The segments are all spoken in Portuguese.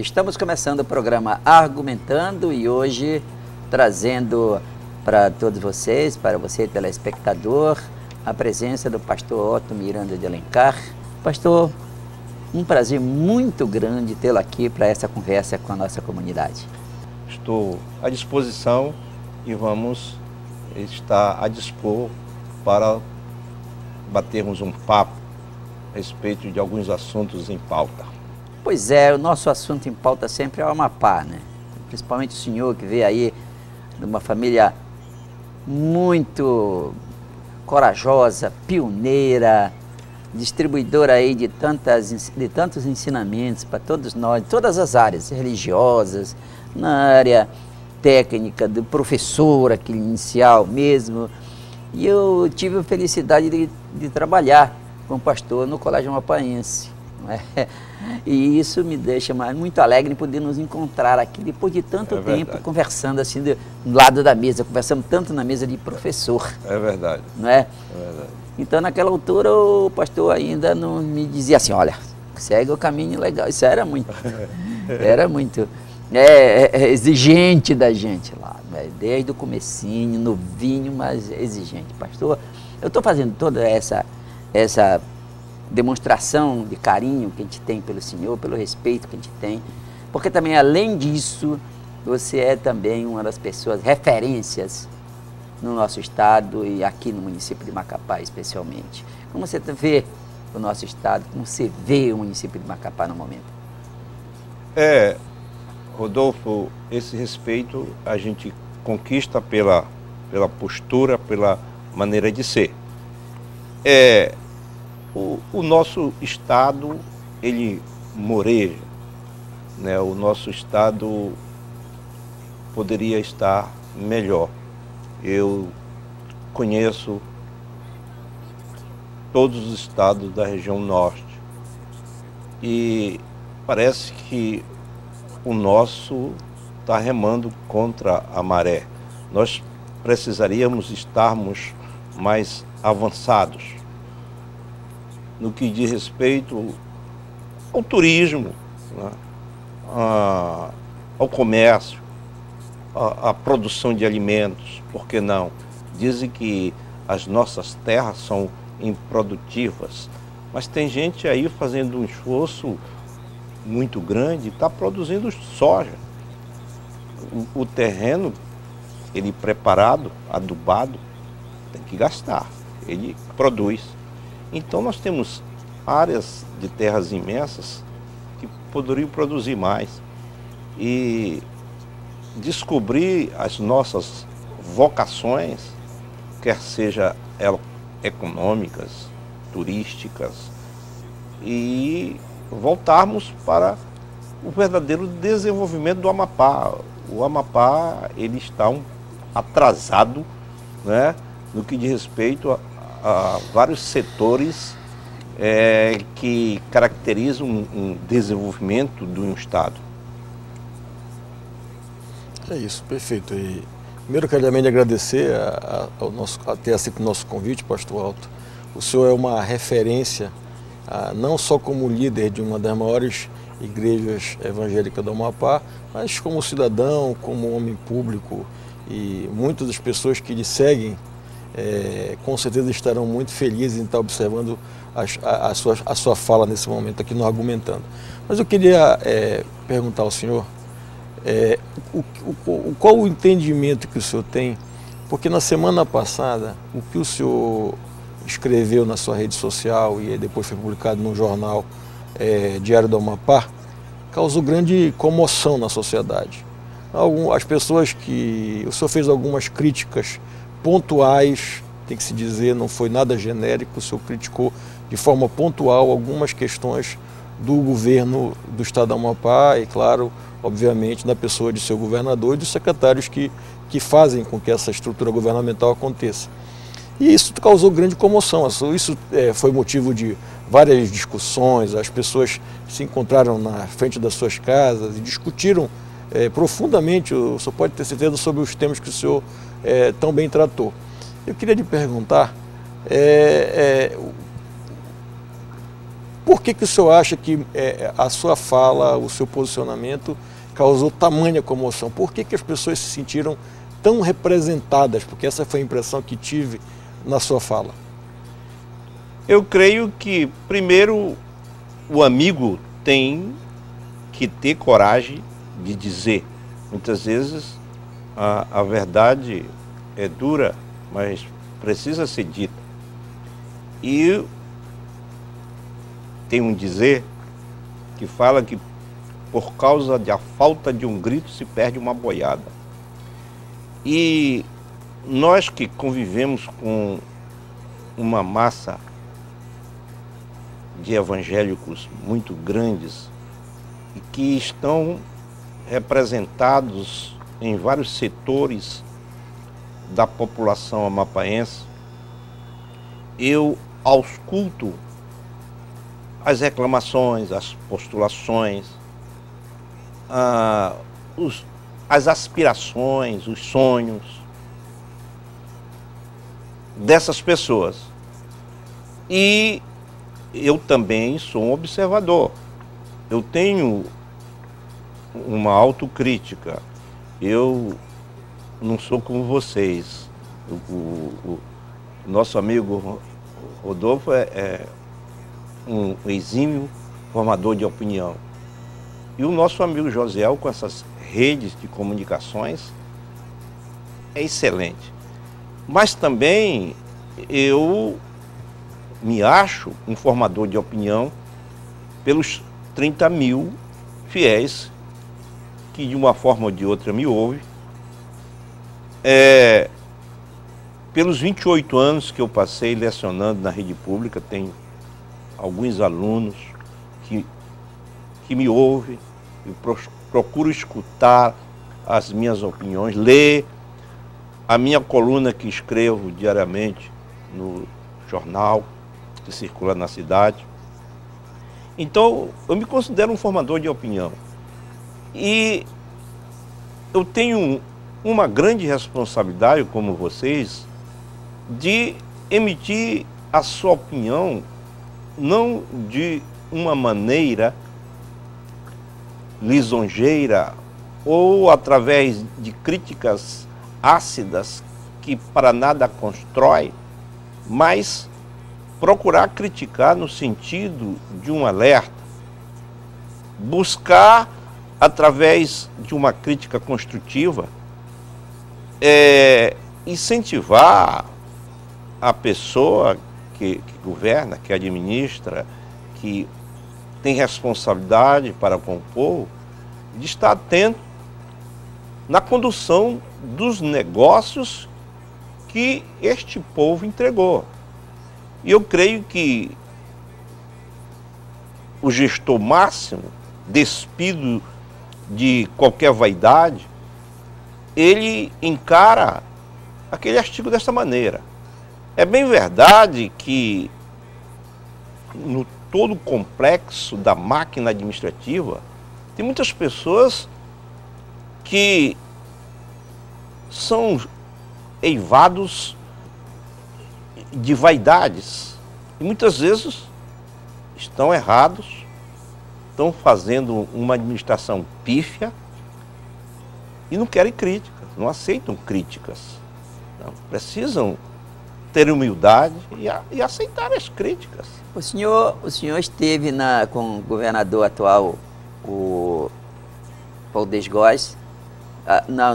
Estamos começando o programa Argumentando e hoje trazendo para todos vocês, para você telespectador, a presença do pastor Otto Miranda de Alencar. Pastor, um prazer muito grande tê-lo aqui para essa conversa com a nossa comunidade. Estou à disposição e vamos estar a dispor para batermos um papo a respeito de alguns assuntos em pauta. Pois é, o nosso assunto em pauta sempre é o Amapá, né? Principalmente o senhor que veio aí de uma família muito corajosa, pioneira, distribuidora aí de tantos ensinamentos para todos nós, todas as áreas religiosas, na área técnica, do professor, aquele inicial mesmo. E eu tive a felicidade de trabalhar com o pastor no Colégio Amapaense, não é? E isso me deixa muito alegre em poder nos encontrar aqui depois de tanto tempo conversando assim do lado da mesa, conversando tanto na mesa de professor. É verdade. Não é? É verdade. Então naquela altura o pastor ainda não me dizia assim, olha, segue o caminho legal. Isso era muito exigente da gente lá, né? Desde o comecinho, novinho, mas exigente. Pastor, eu estou fazendo toda essa demonstração de carinho que a gente tem pelo Senhor, pelo respeito que a gente tem, porque também, além disso, você é também uma das pessoas, referências no nosso estado e aqui no município de Macapá, especialmente. Como você vê o nosso estado, como você vê o município de Macapá no momento? Rodolfo, esse respeito a gente conquista pela postura, pela maneira de ser. O nosso estado, ele moreja, né? O nosso estado poderia estar melhor. Eu conheço todos os estados da região norte e parece que o nosso está remando contra a maré. Nós precisaríamos estarmos mais avançados no que diz respeito ao turismo, né? Ao comércio, à produção de alimentos, por que não? Dizem que as nossas terras são improdutivas, mas tem gente aí fazendo um esforço muito grande, está produzindo soja. O terreno, ele preparado, adubado, tem que gastar, ele produz. Então nós temos áreas de terras imensas que poderiam produzir mais e descobrir as nossas vocações, quer seja elas econômicas, turísticas, e voltarmos para o verdadeiro desenvolvimento do Amapá. O Amapá, ele está atrasado, né, no que diz respeito a vários setores que caracterizam um desenvolvimento de um estado. É isso, perfeito. E primeiro quero também agradecer até aceito o nosso convite, pastor Otto. O senhor é uma referência, não só como líder de uma das maiores igrejas evangélicas do Amapá, mas como cidadão, como homem público, e muitas das pessoas que lhe seguem com certeza estarão muito felizes em estar observando a sua fala nesse momento aqui no Argumentando. Mas eu queria perguntar ao senhor qual o entendimento que o senhor tem, porque na semana passada o que o senhor escreveu na sua rede social e depois foi publicado no jornal Diário do Amapá causou grande comoção na sociedade. As pessoas o senhor fez algumas críticas pontuais, tem que se dizer, não foi nada genérico, o senhor criticou de forma pontual algumas questões do governo do estado do Amapá e, claro, obviamente, da pessoa de seu governador e dos secretários que fazem com que essa estrutura governamental aconteça. E isso causou grande comoção, isso foi motivo de várias discussões, as pessoas se encontraram na frente das suas casas e discutiram profundamente, o senhor pode ter certeza, sobre os temas que o senhor tão bem tratou. Eu queria lhe perguntar, por que o senhor acha que a sua fala, o seu posicionamento causou tamanha comoção? Por que as pessoas se sentiram tão representadas? Porque essa foi a impressão que tive na sua fala. Eu creio que, primeiro, o amigo tem que ter coragem de dizer. Muitas vezes a verdade é dura, mas precisa ser dita. E tem um dizer que fala que por causa da falta de um grito se perde uma boiada. E nós que convivemos com uma massa de evangélicos muito grandes e que estão representados em vários setores da população amapaense, eu ausculto as reclamações, as postulações, as aspirações, os sonhos dessas pessoas. E eu também sou um observador. Eu tenho uma autocrítica. Eu não sou como vocês. O nosso amigo Rodolfo é um exímio formador de opinião. E o nosso amigo Josiel, com essas redes de comunicações, é excelente. Mas também eu me acho um formador de opinião pelos 30 mil fiéis que de uma forma ou de outra me ouvem, pelos 28 anos que eu passei lecionando na rede pública, tenho alguns alunos que me ouvem, eu procuro escutar as minhas opiniões, ler a minha coluna que escrevo diariamente no jornal que circula na cidade. Então, eu me considero um formador de opinião. E eu tenho uma grande responsabilidade, como vocês, de emitir a sua opinião não de uma maneira lisonjeira ou através de críticas ácidas que para nada constrói, mas procurar criticar no sentido de um alerta, buscar através de uma crítica construtiva incentivar a pessoa que governa, que administra, que tem responsabilidade para com o povo, de estar atento na condução dos negócios que este povo entregou. E eu creio que o gestor máximo, despido de qualquer vaidade, ele encara aquele artigo desta maneira. É bem verdade que no todo o complexo da máquina administrativa, tem muitas pessoas que são eivados de vaidades e muitas vezes estão errados, estão fazendo uma administração pífia e não querem críticas, não aceitam críticas. Não, precisam ter humildade e aceitar as críticas. O senhor esteve com o governador atual, o Paulo Desgoes,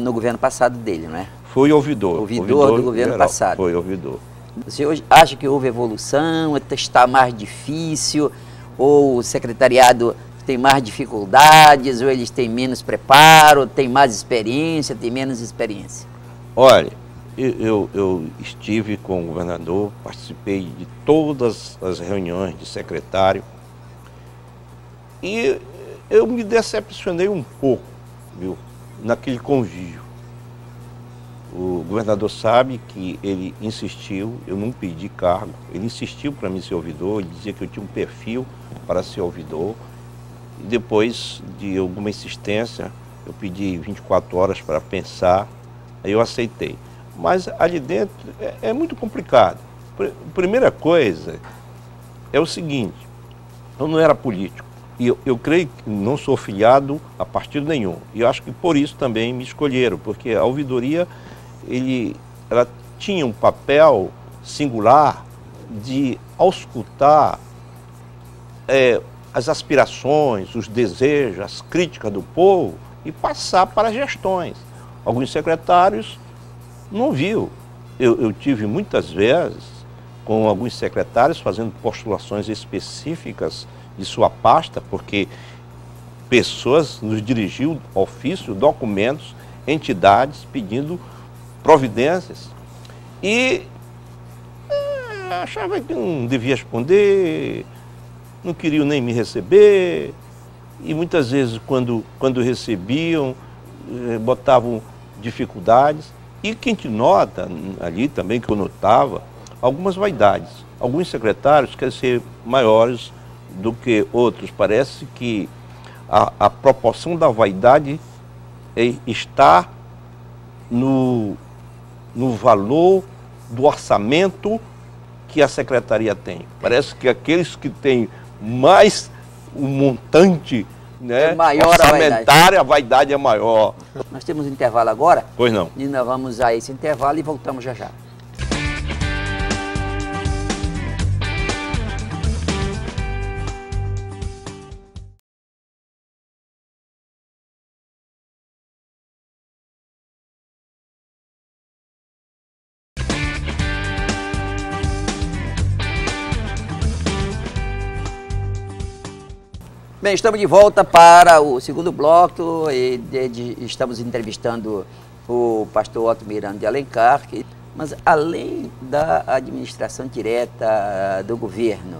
no governo passado dele, não é? Foi ouvidor. Ouvidor do governo geral, passado. Foi ouvidor. O senhor acha que houve evolução, está mais difícil, ou o secretariado tem mais dificuldades, ou eles têm menos preparo, tem mais experiência, tem menos experiência? Olha, eu estive com o governador, participei de todas as reuniões de secretário e eu me decepcionei um pouco, viu, naquele convívio. O governador sabe que ele insistiu, eu não pedi cargo, ele insistiu para mim ser ouvidor, ele dizia que eu tinha um perfil para ser ouvidor. E depois de alguma insistência, eu pedi 24 horas para pensar, aí eu aceitei. Mas ali dentro é muito complicado. Primeira coisa é o seguinte, Eu não era político. E eu creio que não sou filiado a partido nenhum. E eu acho que por isso também me escolheram, porque a ouvidoria, ela tinha um papel singular de auscultar as aspirações, os desejos, as críticas do povo e passar para as gestões. Alguns secretários não viu. Eu tive muitas vezes com alguns secretários fazendo postulações específicas de sua pasta, porque pessoas nos dirigiam ofício, documentos, entidades pedindo providências. E achava que não devia responder, não queriam nem me receber, e muitas vezes quando recebiam, botavam dificuldades. E que a gente nota ali também, que eu notava, algumas vaidades. Alguns secretários querem ser maiores do que outros. Parece que a proporção da vaidade está no valor do orçamento que a secretaria tem. Parece que aqueles que têm mais um montante, né, maior orçamentário, a vaidade é maior. Nós temos um intervalo agora. Pois não. E nós vamos a esse intervalo e voltamos já já. Bem, estamos de volta para o segundo bloco e estamos entrevistando o pastor Otto Miranda de Alencar, mas além da administração direta do governo,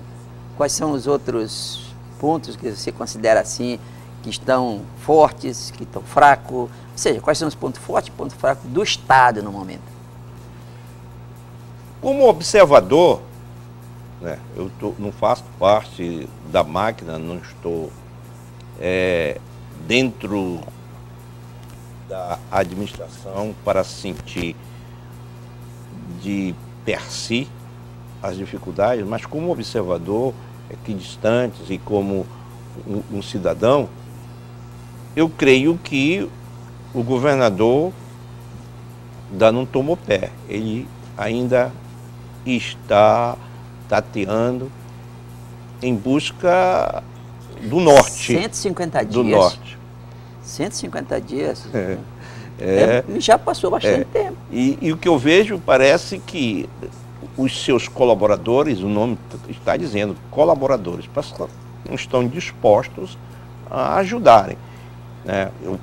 quais são os outros pontos que você considera assim, que estão fortes, que estão fracos? Ou seja, quais são os pontos fortes e pontos fracos do Estado no momento? Como observador, né, não faço parte da máquina, não estou dentro da administração para sentir de per si as dificuldades, mas como observador, equidistantes e como um cidadão, eu creio que o governador ainda não tomou pé, ele ainda está tateando em busca do norte. 150 dias. Do norte. 150 dias. Já passou bastante tempo. E o que eu vejo parece que os seus colaboradores, o nome está dizendo colaboradores, não estão dispostos a ajudarem.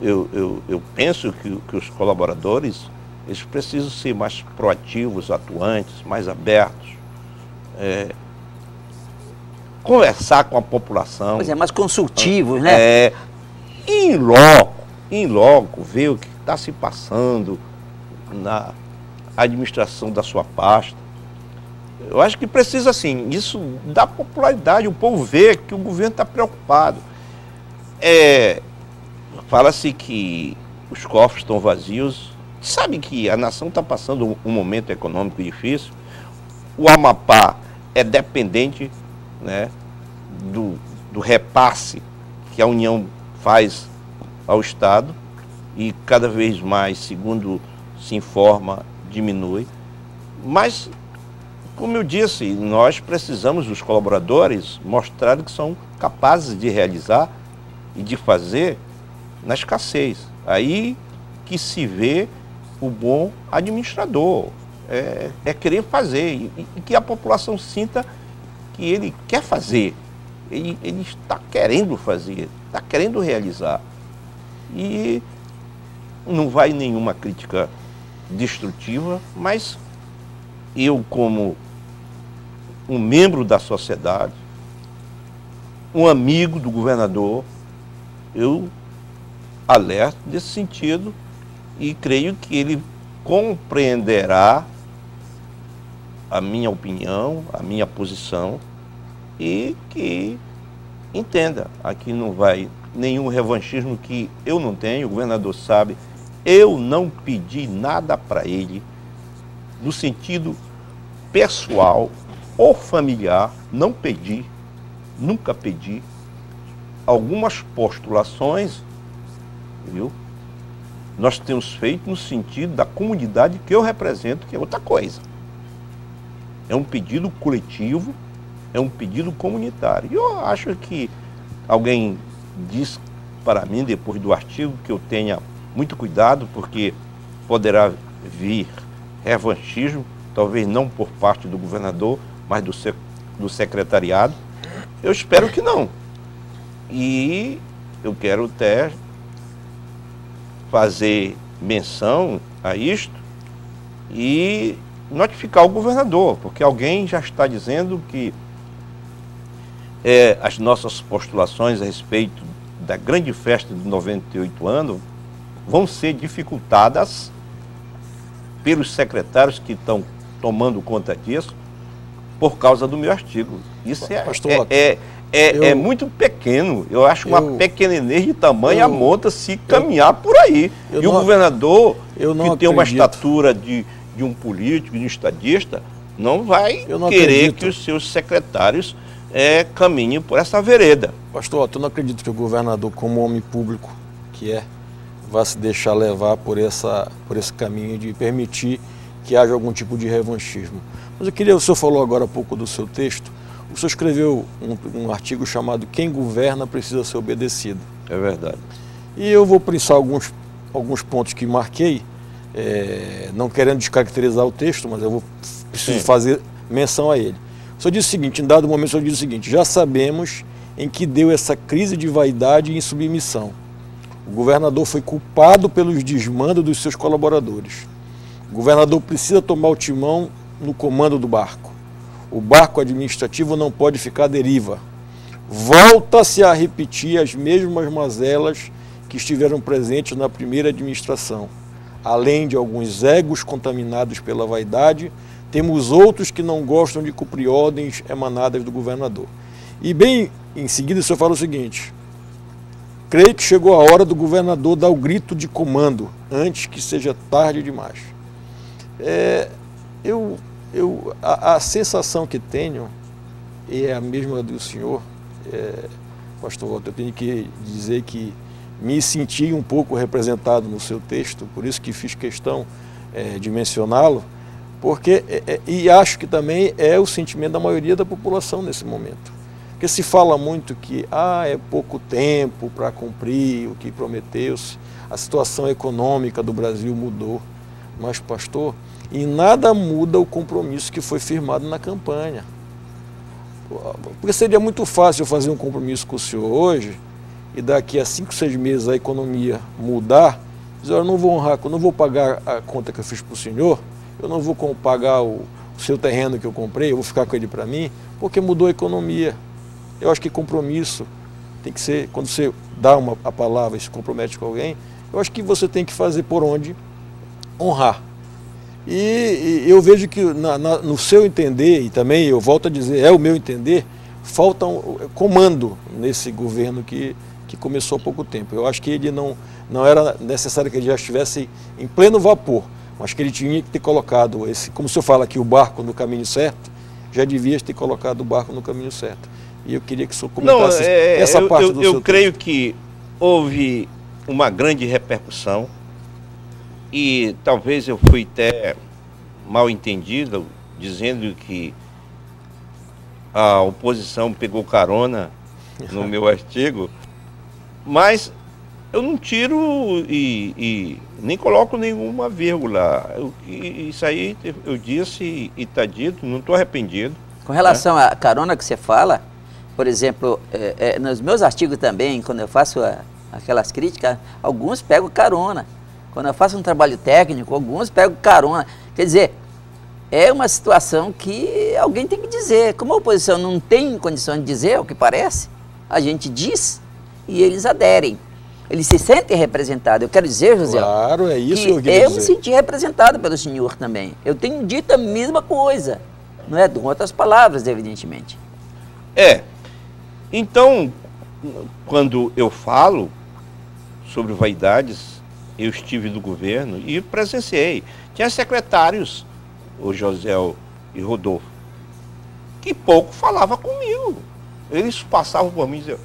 Eu penso que os colaboradores, eles precisam ser mais proativos, atuantes, mais abertos, conversar com a população. Pois é, mais consultivos, né? Em loco, ver o que está se passando na administração da sua pasta. Eu acho que precisa, assim, isso dá popularidade, o povo vê que o governo está preocupado. Fala-se que os cofres estão vazios, sabe que a nação está passando um momento econômico difícil. O Amapá é dependente, né, do repasse que a União faz ao Estado e cada vez mais, segundo se informa, diminui. Mas, como eu disse, nós precisamos dos colaboradores mostrar que são capazes de realizar e de fazer na escassez. Aí que se vê o bom administrador, querer fazer e que a população sinta que ele quer fazer, ele está querendo fazer, está querendo realizar. E não vai nenhuma crítica destrutiva, mas eu, como um membro da sociedade, um amigo do governador, eu alerto nesse sentido e creio que ele compreenderá a minha opinião, a minha posição e que entenda, aqui não vai nenhum revanchismo que eu não tenho, o governador sabe, eu não pedi nada para ele no sentido pessoal ou familiar, não pedi nunca pedi. Algumas postulações, viu? Nós temos feito no sentido da comunidade que eu represento, que é outra coisa. É um pedido coletivo, é um pedido comunitário. E eu acho que alguém disse para mim, depois do artigo, que eu tenha muito cuidado, porque poderá vir revanchismo, talvez não por parte do governador, mas do secretariado. Eu espero que não. E eu quero até fazer menção a isto e notificar o governador, porque alguém já está dizendo que as nossas postulações a respeito da grande festa de 98 anos vão ser dificultadas pelos secretários que estão tomando conta disso por causa do meu artigo. Isso é muito pequeno. Eu acho uma pequenez de tamanho a monta se caminhar por aí. E o governador, que tem uma estatura de um político, de um estadista, não vai querer que os seus secretários caminhem por essa vereda. Pastor, eu não acredito que o governador, como homem público que vá se deixar levar por esse caminho de permitir que haja algum tipo de revanchismo. Mas o senhor falou agora há pouco do seu texto, o senhor escreveu um artigo chamado Quem Governa Precisa Ser Obedecido. É verdade. E eu vou pensar alguns pontos que marquei, não querendo descaracterizar o texto, mas eu preciso fazer menção a ele. O senhor disse o seguinte, em dado momento o senhor disse o seguinte: já sabemos em que deu essa crise de vaidade e insubmissão. O governador foi culpado pelos desmandos dos seus colaboradores. O governador precisa tomar o timão no comando do barco. O barco administrativo não pode ficar à deriva. Volta-se a repetir as mesmas mazelas que estiveram presentes na primeira administração. Além de alguns egos contaminados pela vaidade, temos outros que não gostam de cumprir ordens emanadas do governador. E bem em seguida o senhor fala o seguinte: creio que chegou a hora do governador dar o grito de comando, antes que seja tarde demais. A sensação que tenho, e é a mesma do senhor, pastor Walter, eu tenho que dizer que me senti um pouco representado no seu texto, por isso que fiz questão de mencioná-lo, porque, e acho que também é o sentimento da maioria da população nesse momento. Porque se fala muito que é pouco tempo para cumprir o que prometeu-se, a situação econômica do Brasil mudou, mas, pastor, em nada muda o compromisso que foi firmado na campanha. Porque seria muito fácil eu fazer um compromisso com o senhor hoje e daqui a 5, 6 meses a economia mudar, dizer, eu não vou honrar, eu não vou pagar a conta que eu fiz para o senhor, eu não vou pagar o seu terreno que eu comprei, eu vou ficar com ele para mim, porque mudou a economia. Eu acho que compromisso tem que ser, quando você dá a palavra e se compromete com alguém, eu acho que você tem que fazer por onde honrar. E eu vejo que no seu entender, e também eu volto a dizer, é o meu entender, falta comando nesse governo que começou há pouco tempo. Eu acho que ele não era necessário que ele já estivesse em pleno vapor, mas que ele tinha que ter colocado, como o senhor fala aqui, o barco no caminho certo, já devia ter colocado o barco no caminho certo. E eu queria que o senhor comentasse essa parte do seu texto. Eu creio que houve uma grande repercussão e talvez eu fui até mal entendido, dizendo que a oposição pegou carona no meu artigo, mas eu não tiro e nem coloco nenhuma vírgula. Isso aí eu disse e está dito, não estou arrependido. Com relação à carona que você fala, por exemplo, nos meus artigos também, quando eu faço aquelas críticas, alguns pegam carona. Quando eu faço um trabalho técnico, alguns pegam carona. Quer dizer, é uma situação que alguém tem que dizer. Como a oposição não tem condições de dizer, é o que parece, a gente diz e eles aderem. Eles se sentem representados. Eu quero dizer, José, claro, é isso que eu me senti representado pelo senhor também. Eu tenho dito a mesma coisa, não é? Com outras palavras, evidentemente. Então, quando eu falo sobre vaidades, eu estive no governo e presenciei. Tinha secretários, o José e Rodolfo, que pouco falava comigo. Eles passavam por mim e diziam,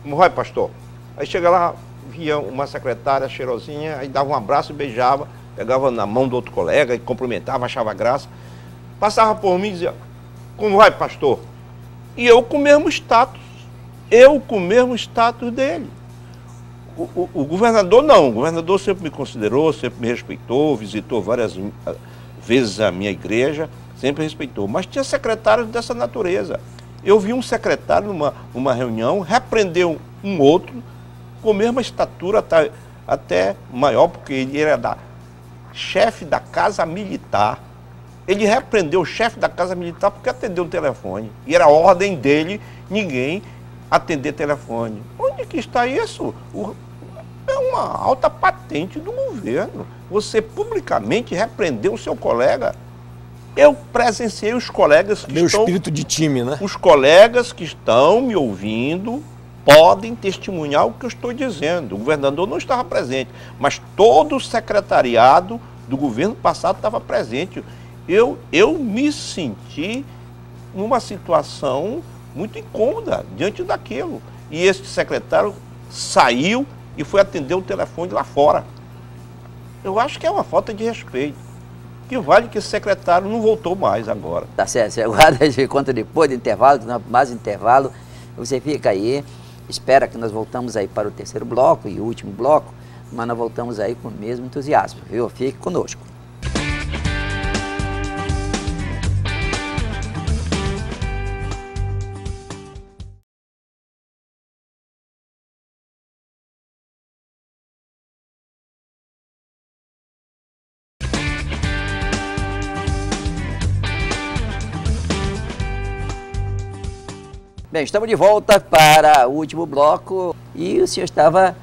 como vai, pastor? Aí chega lá, via uma secretária cheirosinha, aí dava um abraço e beijava, pegava na mão do outro colega e cumprimentava, achava graça. Passava por mim e dizia, como vai, pastor? E eu com o mesmo status. Eu com o mesmo status dele. O governador não. O governador sempre me considerou, sempre me respeitou, visitou várias vezes a minha igreja, sempre respeitou. Mas tinha secretários dessa natureza. Eu vi um secretário numa reunião, repreendeu um outro, com a mesma estatura, até maior, porque ele era chefe da Casa Militar. Ele repreendeu o chefe da Casa Militar porque atendeu o telefone. E era ordem dele, ninguém atender telefone. Onde que está isso? É uma alta patente do governo. Você publicamente repreendeu o seu colega. Eu presenciei os colegas que estão... Meu espírito de time, né? Os colegas que estão me ouvindo podem testemunhar o que eu estou dizendo. O governador não estava presente, mas todo o secretariado do governo passado estava presente. Eu me senti numa situação muito incômoda diante daquilo. E esse secretário saiu e foi atender o telefone lá fora. Eu acho que é uma falta de respeito. Que vale que esse secretário não voltou mais agora. Tá certo, você guarda de conta depois do intervalo, mais intervalo. Você fica aí, espera que nós voltamos aí para o terceiro bloco e o último bloco, mas nós voltamos aí com o mesmo entusiasmo, viu? Fique conosco. Bem, estamos de volta para o último bloco e o senhor estava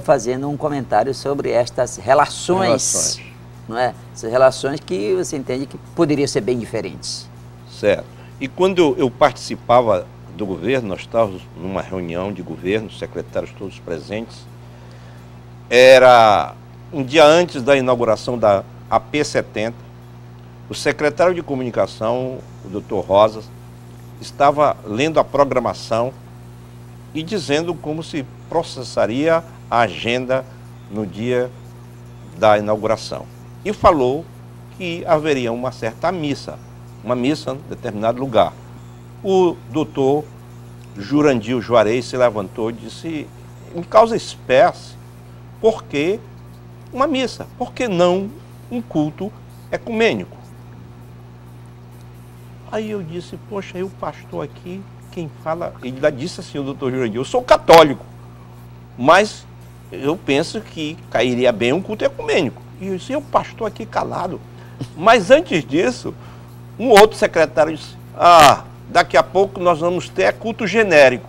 fazendo um comentário sobre estas relações, não é? Essas relações que você entende que poderiam ser bem diferentes. Certo. E quando eu participava do governo, nós estávamos numa reunião de governo, os secretários todos presentes, era um dia antes da inauguração da AP70, o secretário de comunicação, o doutor Rosas, estava lendo a programação e dizendo como se processaria a agenda no dia da inauguração. E falou que haveria uma certa missa, uma missa em determinado lugar. O doutor Jurandir Juarez se levantou e disse, em causa espécie, por que uma missa? Por que não um culto ecumênico? Aí eu disse, poxa, o pastor aqui, quem fala, ele disse assim, o doutor Jurandir, eu sou católico, mas eu penso que cairia bem um culto ecumênico. E eu disse, o pastor aqui calado. Mas antes disso, um outro secretário disse, daqui a pouco nós vamos ter culto genérico.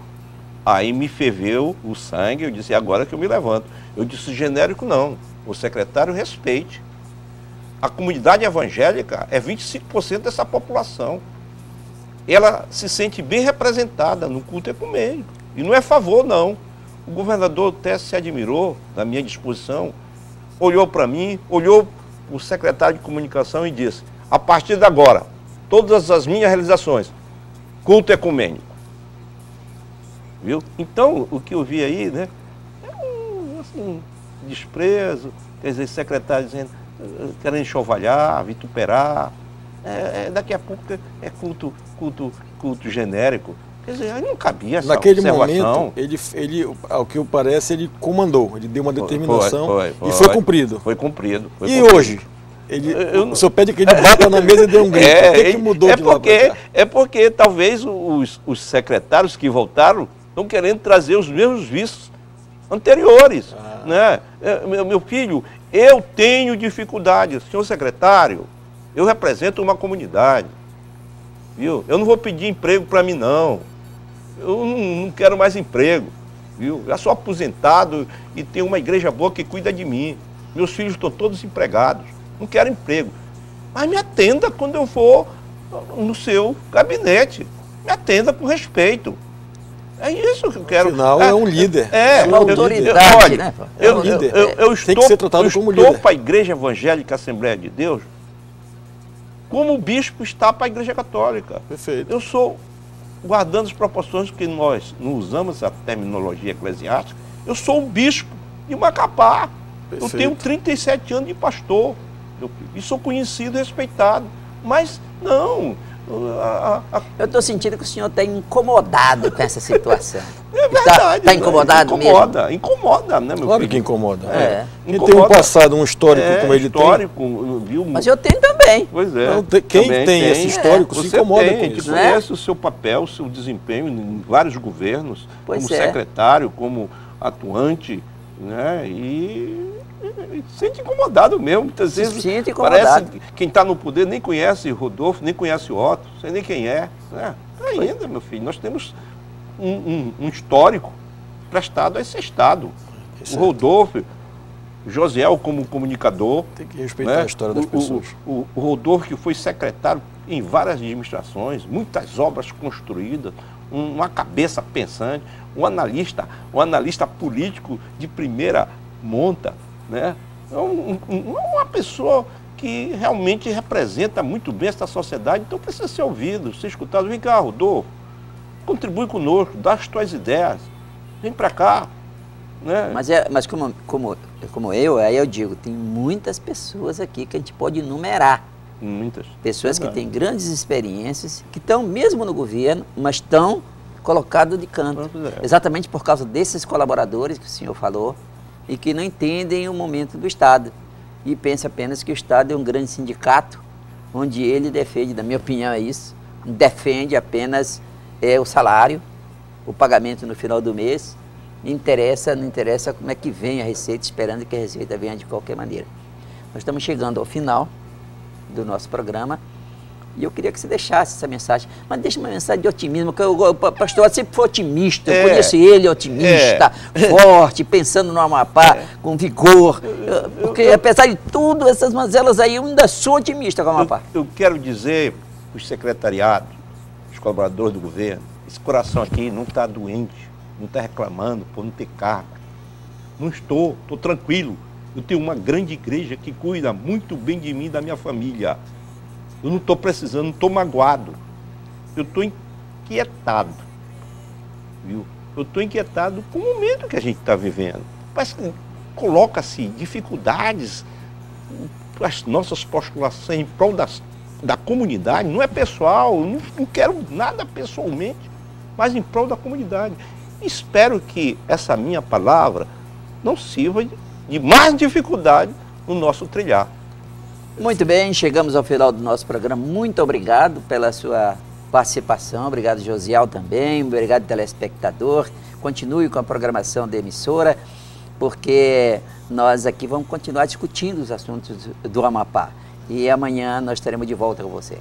Aí me ferveu o sangue, eu disse, agora que eu me levanto. Eu disse, genérico não, o secretário respeite. A comunidade evangélica é 25% dessa população. Ela se sente bem representada no culto ecumênico. E não é favor, não. O governador até se admirou da minha disposição, olhou para mim, olhou o secretário de comunicação e disse, a partir de agora, todas as minhas realizações, culto ecumênico. Viu? Então, o que eu vi aí, né, é um desprezo, quer dizer, secretário dizendo, querendo enxovalhar, vituperar, daqui a pouco é culto genérico. Quer dizer, aí não cabia essa observação. Momento, ele, ao que parece, ele comandou, ele deu uma determinação e foi cumprido. Foi cumprido. Hoje? O senhor pede que ele bata na mesa e dê um grito. O que mudou de lá pra cá? É porque talvez os secretários que voltaram estão querendo trazer os mesmos vícios anteriores. Né? Meu filho, eu tenho dificuldades. Senhor secretário, eu represento uma comunidade. Viu? Eu não vou pedir emprego para mim, não. Eu não quero mais emprego. Viu? Já sou aposentado e tenho uma igreja boa que cuida de mim. Meus filhos estão todos empregados. Não quero emprego. Mas me atenda quando eu for no seu gabinete. Me atenda com respeito. É isso que eu quero. Afinal, é um líder. É uma autoridade, né? Eu estou, tem que ser tratado como líder. Eu estou para a Igreja Evangélica Assembleia de Deus como o bispo está para a Igreja Católica. Perfeito. Eu sou guardando as proporções que nós não usamos a terminologia eclesiástica, eu sou um bispo de Macapá. Perfeito. Eu tenho 37 anos de pastor, e sou conhecido e respeitado. Mas não... Eu estou sentindo que o senhor está incomodado com essa situação. É verdade. Está incomodado incomoda, mesmo? Incomoda, né, meu Claro filho? que incomoda. Incomoda. E tem um passado, um histórico como ele histórico, tem. Viu? Mas eu tenho também. Pois é. Não, quem tem esse histórico se incomoda com isso. A gente conhece o seu papel, o seu desempenho em vários governos, como secretário, como atuante, né? E sente incomodado mesmo. Muitas vezes parece que quem está no poder nem conhece Rodolfo, nem conhece Otto, não sei nem quem é. Né? Ainda, meu filho, nós temos um histórico prestado a esse Estado. O Rodolfo, o Josiel como comunicador. Tem que respeitar, né? A história das pessoas. O Rodolfo, que foi secretário em várias administrações, muitas obras construídas, uma cabeça pensante, um analista político de primeira monta, né? Uma pessoa que realmente representa muito bem essa sociedade, então precisa ser ouvido, ser escutado. Vem cá, Rodolfo, contribui conosco, dá as tuas ideias, vem para cá. Né? Mas como aí eu digo, tem muitas pessoas aqui que a gente pode enumerar. Muitas. Pessoas que têm grandes experiências, que estão mesmo no governo, mas estão colocados de canto. Exatamente por causa desses colaboradores que o senhor falou, e que não entendem o momento do Estado. E pensam apenas que o Estado é um grande sindicato, onde ele defende, na minha opinião é isso, defende apenas o salário, o pagamento no final do mês. Não interessa como é que vem a receita, esperando que a receita venha de qualquer maneira. Nós estamos chegando ao final do nosso programa e eu queria que você deixasse essa mensagem, mas deixa uma mensagem de otimismo, porque o pastor sempre foi otimista, eu conheço ele otimista, forte, pensando no Amapá, com vigor, porque apesar de tudo, essas mazelas aí, eu ainda sou otimista com o Amapá. Eu quero dizer para os secretariados, os colaboradores do governo, esse coração aqui não está doente, não está reclamando por não ter cargo. Não estou tranquilo. Eu tenho uma grande igreja que cuida muito bem de mim e da minha família. Eu não estou precisando, não estou magoado. Eu estou inquietado. Viu? Eu estou inquietado com o momento que a gente está vivendo. Parece que coloca-se dificuldades para as nossas postulações em prol da comunidade. Não é pessoal, eu não quero nada pessoalmente, mas em prol da comunidade. Espero que essa minha palavra não sirva de mais dificuldade no nosso trilhar. Muito bem, chegamos ao final do nosso programa. Muito obrigado pela sua participação. Obrigado, Josiel, também. Obrigado, telespectador. Continue com a programação da emissora, porque nós aqui vamos continuar discutindo os assuntos do Amapá. E amanhã nós estaremos de volta com você.